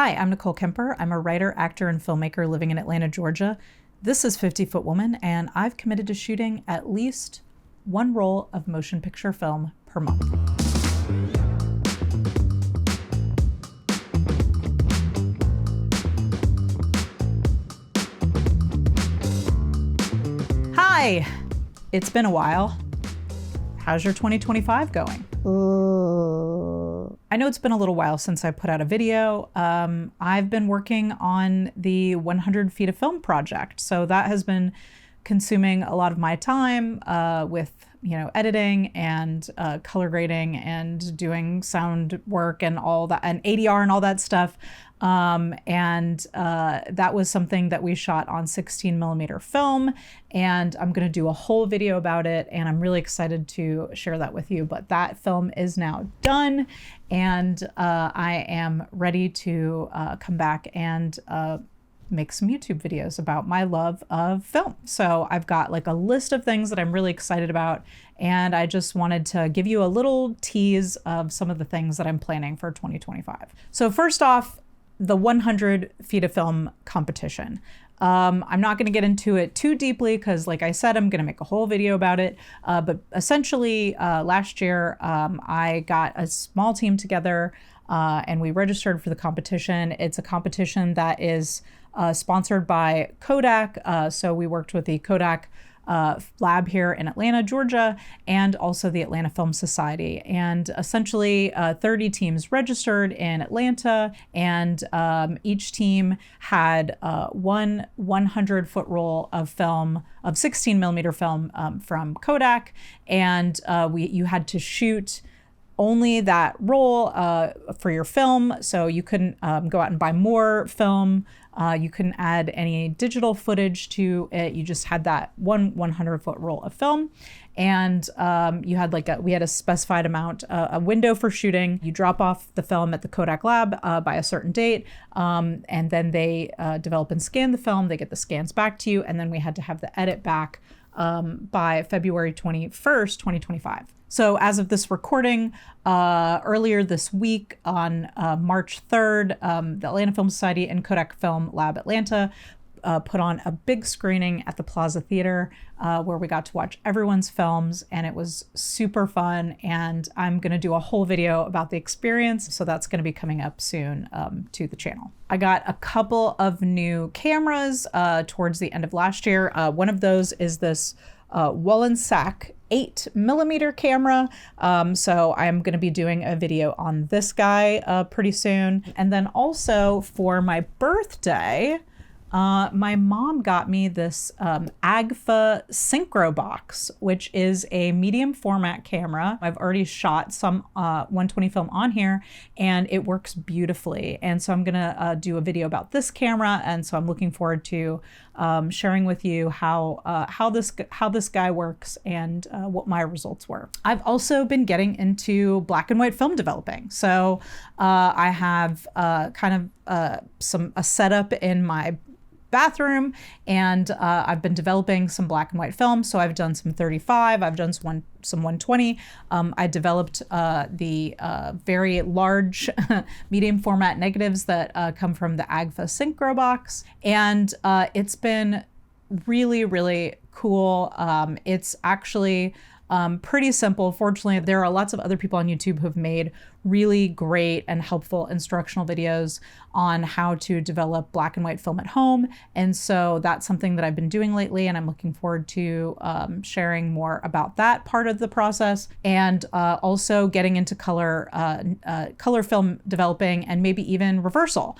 Hi, I'm Nicole Kemper. I'm a writer, actor, and filmmaker living in Atlanta, Georgia. This is 50 Foot Woman, and I've committed to shooting at least one roll of motion picture film per month. Hi, it's been a while. How's your 2025 going? I know it's been a little while since I put out a video. I've been working on the 100 Feet of Film project. So that has been consuming a lot of my time with editing and color grading and doing sound work and all that, and ADR and all that stuff. That was something that we shot on 16mm film, and I'm going to do a whole video about it, and I'm really excited to share that with you. But that film is now done, and I am ready to come back and make some YouTube videos about my love of film. So I've got like a list of things that I'm really excited about, and I just wanted to give you a little tease of some of the things that I'm planning for 2025. So first off, the 100 Feet of Film competition. I'm not going to get into it too deeply because, like I said, I'm going to make a whole video about it. But essentially, last year, I got a small team together and we registered for the competition. It's a competition that is sponsored by Kodak. So we worked with the Kodak lab here in Atlanta, Georgia, and also the Atlanta Film Society. And essentially 30 teams registered in Atlanta, and each team had one 100-foot roll of film, of 16mm film from Kodak, and you had to shoot only that roll for your film, so you couldn't go out and buy more film. You couldn't add any digital footage to it. You just had that one 100-foot roll of film, and you had we had a specified amount, a window for shooting. You drop off the film at the Kodak lab by a certain date, and then they develop and scan the film. They get the scans back to you, and then we had to have the edit back by February 21st, 2025. So as of this recording, earlier this week on March 3rd, the Atlanta Film Society and Kodak Film Lab Atlanta put on a big screening at the Plaza Theater where we got to watch everyone's films, and it was super fun. And I'm going to do a whole video about the experience, so that's going to be coming up soon to the channel. I got a couple of new cameras towards the end of last year. One of those is this Sack 8mm camera. So I'm going to be doing a video on this guy pretty soon. And then also for my birthday, my mom got me this Agfa Synchro box, which is a medium format camera. I've already shot some 120 film on here, and it works beautifully. And so I'm gonna do a video about this camera, and so I'm looking forward to sharing with you how this guy works and what my results were. I've also been getting into black and white film developing. So I have a setup in my bathroom, and I've been developing some black and white film. So I've done some 35, I've done some 120. I developed the very large medium format negatives that come from the Agfa Synchro box, and it's been really, really cool. It's actually pretty simple. Fortunately, there are lots of other people on YouTube who've made really great and helpful instructional videos on how to develop black and white film at home. And so that's something that I've been doing lately, and I'm looking forward to sharing more about that part of the process, and also getting into color film developing, and maybe even reversal.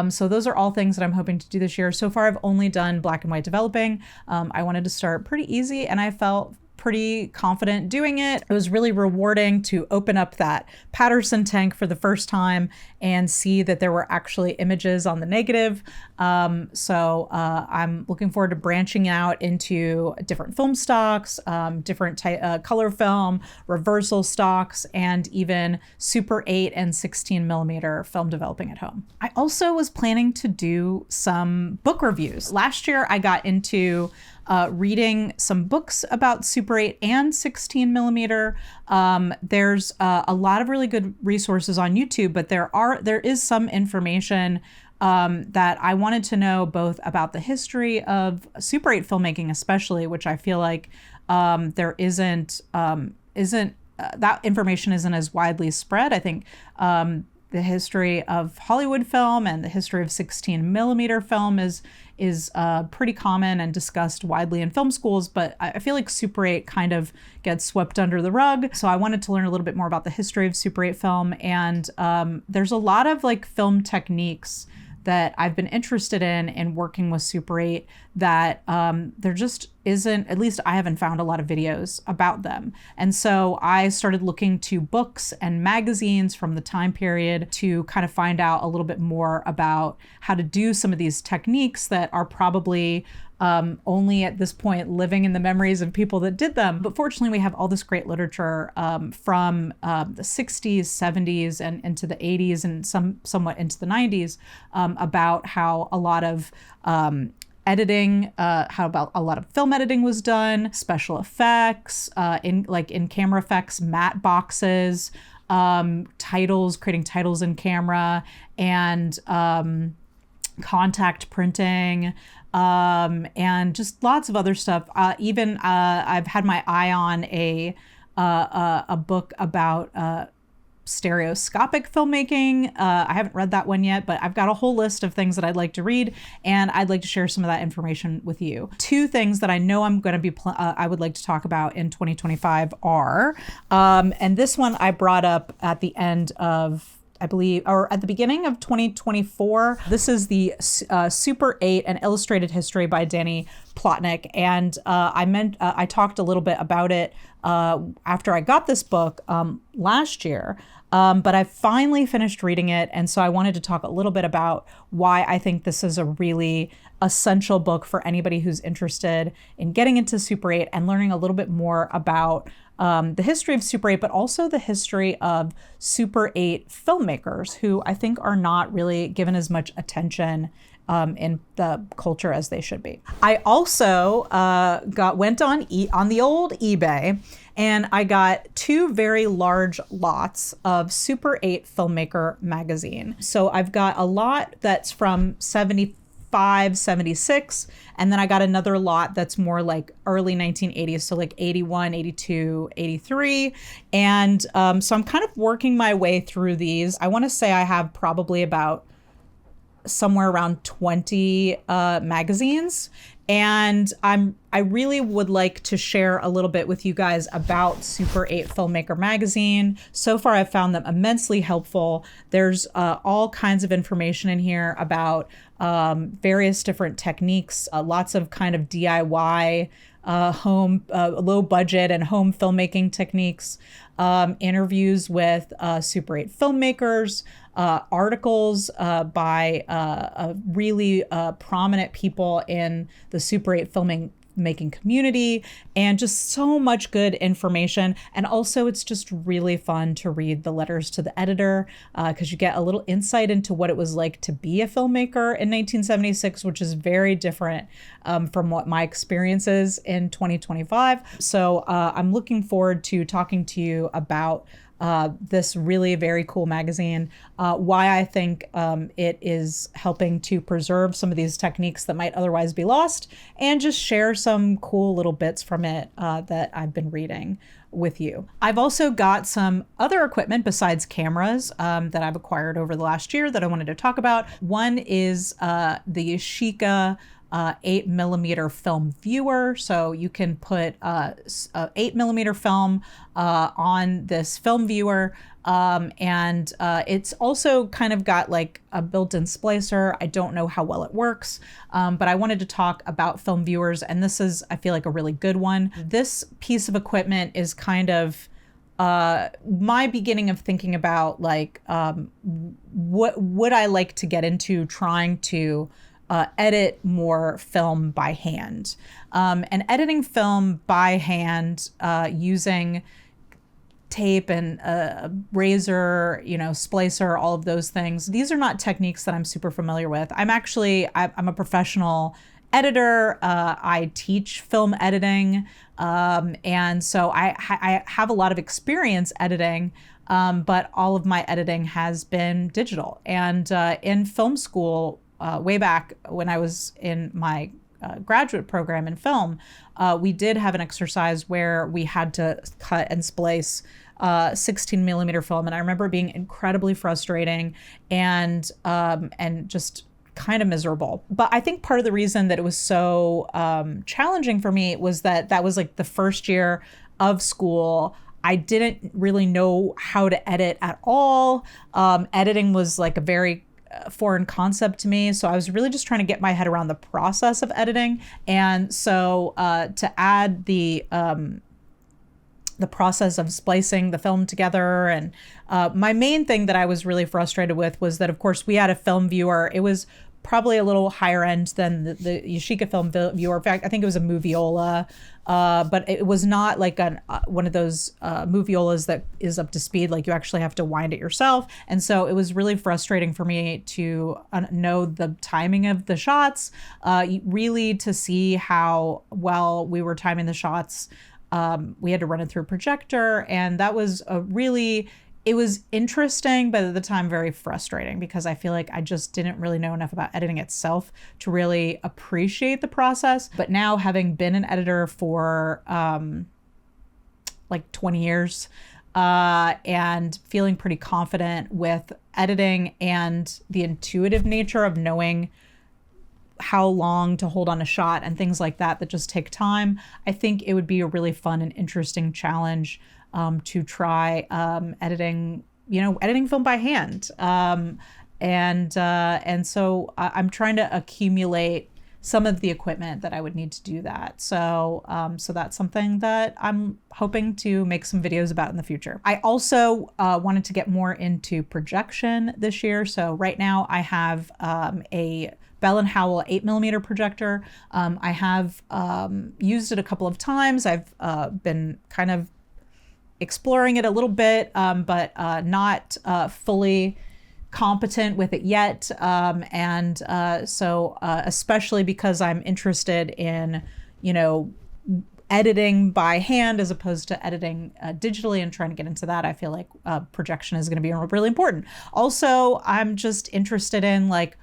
So those are all things that I'm hoping to do this year. So far, I've only done black and white developing. I wanted to start pretty easy, and I felt pretty confident doing it. It was really rewarding to open up that Patterson tank for the first time and see that there were actually images on the negative. So I'm looking forward to branching out into different film stocks, different color film, reversal stocks, and even Super 8 and 16mm film developing at home. I also was planning to do some book reviews. Last year I got into reading some books about Super 8 and 16 millimeter. There's a lot of really good resources on YouTube, but there is some information that I wanted to know both about the history of Super 8 filmmaking, especially, which I feel like there isn't that information isn't as widely spread. I think the history of Hollywood film and the history of 16 millimeter film is pretty common and discussed widely in film schools, but I feel like Super 8 kind of gets swept under the rug. So I wanted to learn a little bit more about the history of Super 8 film, and there's a lot of like film techniques that I've been interested in working with Super 8 that there just isn't, at least I haven't found a lot of videos about them. And so I started looking to books and magazines from the time period to kind of find out a little bit more about how to do some of these techniques that are probably only at this point living in the memories of people that did them. But fortunately, we have all this great literature from the 60s, 70s, and into the 80s, and somewhat into the 90s about how a lot of editing, how about a lot of film editing was done, special effects, in camera effects, matte boxes, titles, creating titles in camera, and contact printing, and just lots of other stuff. Even I've had my eye on a book about stereoscopic filmmaking. I haven't read that one yet, but I've got a whole list of things that I'd like to read, and I'd like to share some of that information with you. Two things that I know I'm going to be I would like to talk about in 2025 are, and this one I brought up at the end of, I believe, or at the beginning of 2024. This is the Super 8, an illustrated history by Danny Plotnick. And I talked a little bit about it after I got this book last year. But I finally finished reading it. And so I wanted to talk a little bit about why I think this is a really essential book for anybody who's interested in getting into Super 8 and learning a little bit more about the history of Super 8, but also the history of Super 8 filmmakers who I think are not really given as much attention in the culture as they should be. I also went on the old eBay, and I got two very large lots of Super 8 Filmmaker Magazine. So I've got a lot that's from 75, 76, and then I got another lot that's more like early 1980s, so like 81, 82, 83. And so I'm kind of working my way through these. I want to say I have probably about somewhere around 20 magazines. And I really would like to share a little bit with you guys about Super 8 Filmmaker Magazine. So far, I've found them immensely helpful. There's all kinds of information in here about various different techniques, lots of kind of DIY, home, low budget and home filmmaking techniques, interviews with Super 8 filmmakers, articles by really prominent people in the Super 8 filmmaking community, and just so much good information. And also it's just really fun to read the letters to the editor because you get a little insight into what it was like to be a filmmaker in 1976, which is very different from what my experience is in 2025. So I'm looking forward to talking to you about this really very cool magazine, why I think it is helping to preserve some of these techniques that might otherwise be lost, and just share some cool little bits from it that I've been reading with you. I've also got some other equipment besides cameras that I've acquired over the last year that I wanted to talk about. One is the Yashica 8mm film viewer. So you can put a 8mm film on this film viewer, and it's also kind of got like a built-in splicer. I don't know how well it works, but I wanted to talk about film viewers, and this is, I feel like, a really good one. This piece of equipment is kind of my beginning of thinking about like what would I like to get into trying to edit more film by hand. And editing film by hand using tape and razor, splicer, all of those things. These are not techniques that I'm super familiar with. I'm a professional editor. I teach film editing. And so I have a lot of experience editing, but all of my editing has been digital. And in film school, way back when I was in my graduate program in film, we did have an exercise where we had to cut and splice 16 millimeter film. And I remember it being incredibly frustrating and just kind of miserable. But I think part of the reason that it was so challenging for me was that was like the first year of school. I didn't really know how to edit at all. Editing was like a very foreign concept to me. So I was really just trying to get my head around the process of editing. And so to add the process of splicing the film together. And my main thing that I was really frustrated with was that, of course, we had a film viewer. It was probably a little higher end than the Yashica film viewer. In fact, I think it was a Moviola, but it was not like one of those Moviolas that is up to speed. Like you actually have to wind it yourself. And so it was really frustrating for me to know the timing of the shots, really to see how well we were timing the shots. We had to run it through a projector, and that was it was interesting, but at the time very frustrating because I feel like I just didn't really know enough about editing itself to really appreciate the process. But now, having been an editor for like 20 years and feeling pretty confident with editing and the intuitive nature of knowing how long to hold on a shot and things like that just take time, I think it would be a really fun and interesting challenge to try editing film by hand. And so I'm trying to accumulate some of the equipment that I would need to do that. So that's something that I'm hoping to make some videos about in the future. I also wanted to get more into projection this year. So right now I have a Bell & Howell 8mm projector. I have used it a couple of times. I've been kind of exploring it a little bit, but not fully competent with it yet. So especially because I'm interested in, editing by hand as opposed to editing digitally and trying to get into that, I feel like projection is going to be really important. Also, I'm just interested in like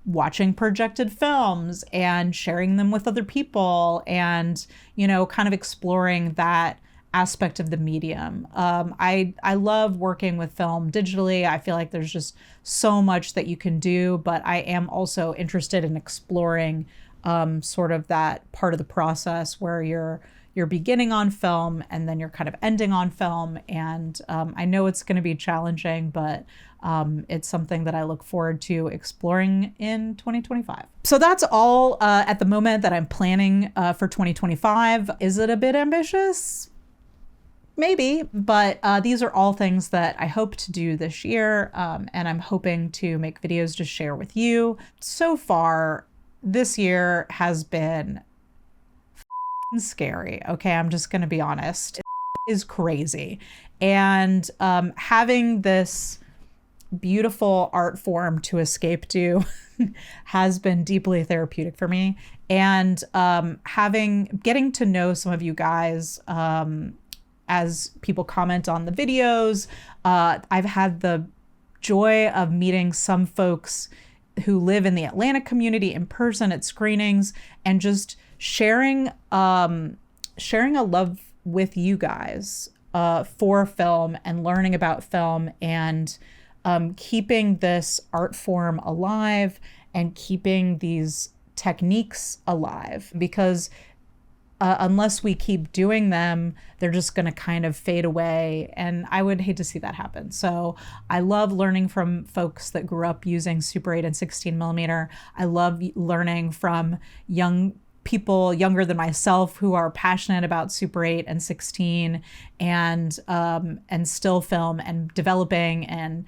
watching projected films and sharing them with other people and, kind of exploring that aspect of the medium. I love working with film digitally. I feel like there's just so much that you can do, but I am also interested in exploring sort of that part of the process where you're beginning on film and then you're kind of ending on film. And I know it's going to be challenging, but it's something that I look forward to exploring in 2025. So that's all at the moment that I'm planning for 2025. Is it a bit ambitious? Maybe, but these are all things that I hope to do this year, and I'm hoping to make videos to share with you. So far, this year has been scary. Okay, I'm just going to be honest. It is crazy. And having this beautiful art form to escape to has been deeply therapeutic for me. And getting to know some of you guys as people comment on the videos. I've had the joy of meeting some folks who live in the Atlanta community in person at screenings and just sharing a love with you guys for film and learning about film and keeping this art form alive and keeping these techniques alive, because unless we keep doing them, they're just going to kind of fade away. And I would hate to see that happen. So I love learning from folks that grew up using Super 8 and 16 millimeter. I love learning from young people younger than myself who are passionate about Super 8 and 16 and still film and developing. And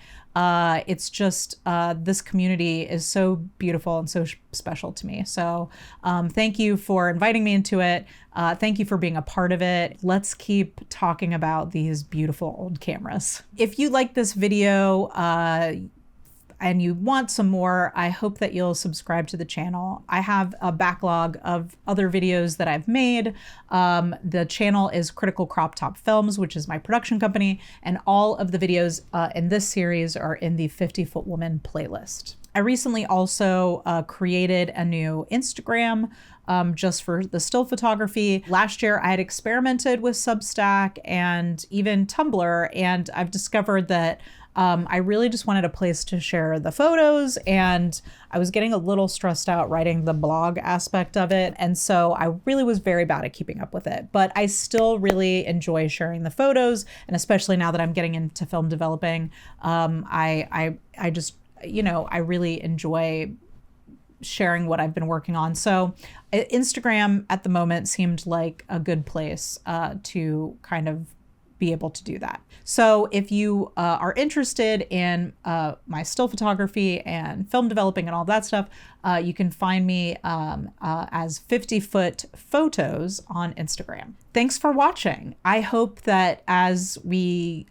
it's just, this community is so beautiful and so special to me. So thank you for inviting me into it. Thank you for being a part of it. Let's keep talking about these beautiful old cameras. If you like this video, and you want some more, I hope that you'll subscribe to the channel. I have a backlog of other videos that I've made. The channel is Critical Crop Top Films, which is my production company, and all of the videos in this series are in the 50 Foot Woman playlist. I recently also created a new Instagram just for the still photography. Last year, I had experimented with Substack and even Tumblr, and I've discovered that I really just wanted a place to share the photos, and I was getting a little stressed out writing the blog aspect of it. And so I really was very bad at keeping up with it, but I still really enjoy sharing the photos. And especially now that I'm getting into film developing, I just, you know, I really enjoy sharing what I've been working on. So Instagram at the moment seemed like a good place to kind of be able to do that. So if you are interested in my still photography and film developing and all that stuff, you can find me as 50 Foot Photos on Instagram. Thanks for watching. I hope that as the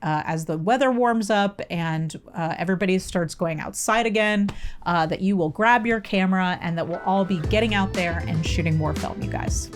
weather warms up and everybody starts going outside again, that you will grab your camera and that we'll all be getting out there and shooting more film, you guys.